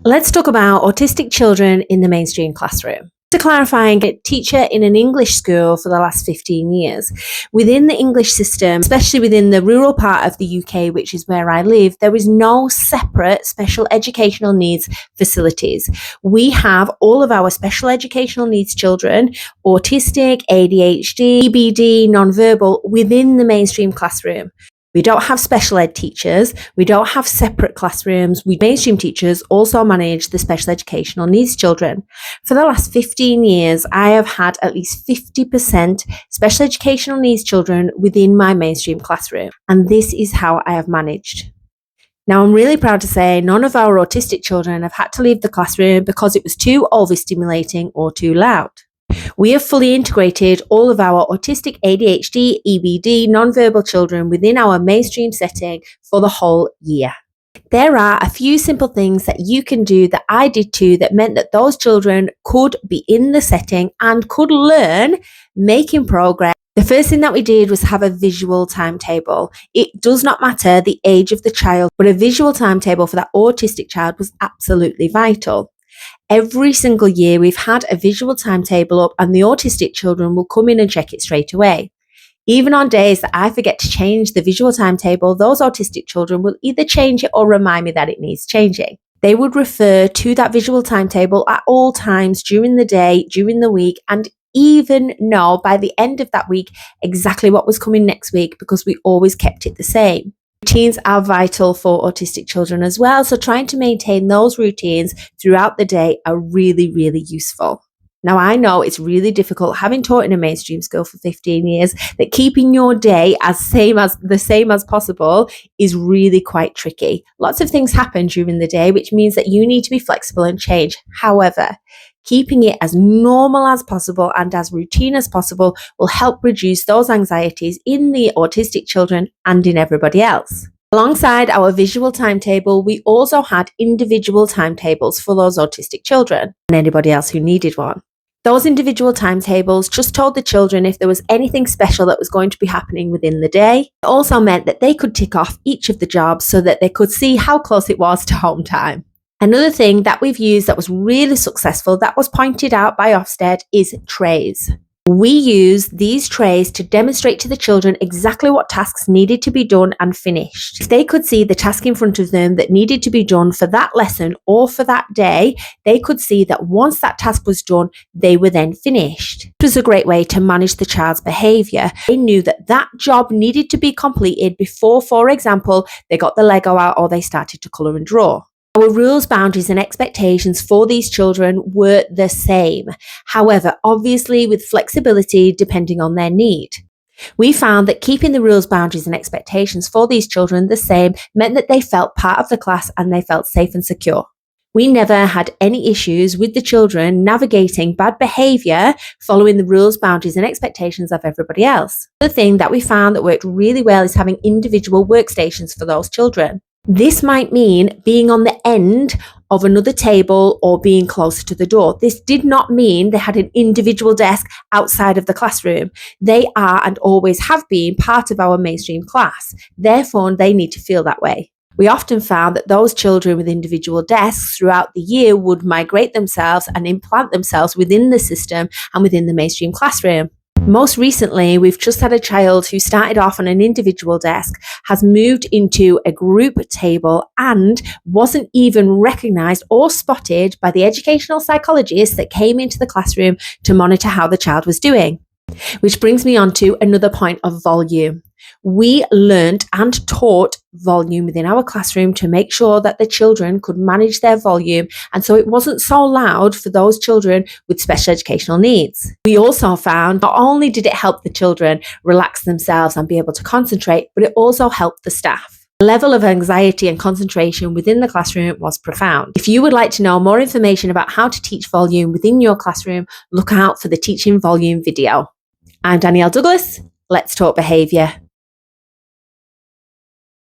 Let's talk about autistic children in the mainstream classroom. To clarify, I'm a teacher in an English school for the last 15 years. Within the English system, especially within the rural part of the UK, which is where I live, there is no separate special educational needs facilities. We have all of our special educational needs children, autistic, ADHD, EBD, nonverbal, within the mainstream classroom. We don't have special ed teachers. We don't have separate classrooms. Mainstream teachers also manage the special educational needs children. For the last 15 years, I have had at least 50% special educational needs children within my mainstream classroom. And this is how I have managed. Now, I'm really proud to say none of our autistic children have had to leave the classroom because it was too overstimulating or too loud. We have fully integrated all of our autistic, ADHD, EBD, nonverbal children within our mainstream setting for the whole year. There are a few simple things that you can do that I did too that meant that those children could be in the setting and could learn, making progress. The first thing that we did was have a visual timetable. It does not matter the age of the child, but a visual timetable for that autistic child was absolutely vital. Every single year we've had a visual timetable up and the autistic children will come in and check it straight away. Even on days that I forget to change the visual timetable, those autistic children will either change it or remind me that it needs changing. They would refer to that visual timetable at all times during the day, during the week, and even know by the end of that week exactly what was coming next week because we always kept it the same. Routines are vital for autistic children as well, so trying to maintain those routines throughout the day are really, really useful. Now, I know it's really difficult, having taught in a mainstream school for 15 years, that keeping your day the same as possible is really quite tricky. Lots of things happen during the day, which means that you need to be flexible and change. However, keeping it as normal as possible and as routine as possible will help reduce those anxieties in the autistic children and in everybody else. Alongside our visual timetable, we also had individual timetables for those autistic children and anybody else who needed one. Those individual timetables just told the children if there was anything special that was going to be happening within the day. It also meant that they could tick off each of the jobs so that they could see how close it was to home time. Another thing that we've used that was really successful, that was pointed out by Ofsted, is trays. We use these trays to demonstrate to the children exactly what tasks needed to be done and finished. If they could see the task in front of them that needed to be done for that lesson or for that day, they could see that once that task was done, they were then finished. It was a great way to manage the child's behaviour. They knew that that job needed to be completed before, for example, they got the Lego out or they started to colour and draw. Our rules, boundaries and expectations for these children were the same. However, obviously with flexibility depending on their need. We found that keeping the rules, boundaries and expectations for these children the same meant that they felt part of the class and they felt safe and secure. We never had any issues with the children navigating bad behaviour following the rules, boundaries and expectations of everybody else. The thing that we found that worked really well is having individual workstations for those children. This might mean being on the end of another table or being closer to the door. This did not mean they had an individual desk outside of the classroom. They are and always have been part of our mainstream class. Therefore, they need to feel that way. We often found that those children with individual desks throughout the year would migrate themselves and implant themselves within the system and within the mainstream classroom. Most recently, we've just had a child who started off on an individual desk, has moved into a group table and wasn't even recognised or spotted by the educational psychologists that came into the classroom to monitor how the child was doing. Which brings me on to another point of volume. We learnt and taught volume within our classroom to make sure that the children could manage their volume, and so it wasn't so loud for those children with special educational needs. We also found not only did it help the children relax themselves and be able to concentrate, but it also helped the staff. The level of anxiety and concentration within the classroom was profound. If you would like to know more information about how to teach volume within your classroom, look out for the Teaching Volume video. I'm Danielle Douglas. Let's talk behaviour.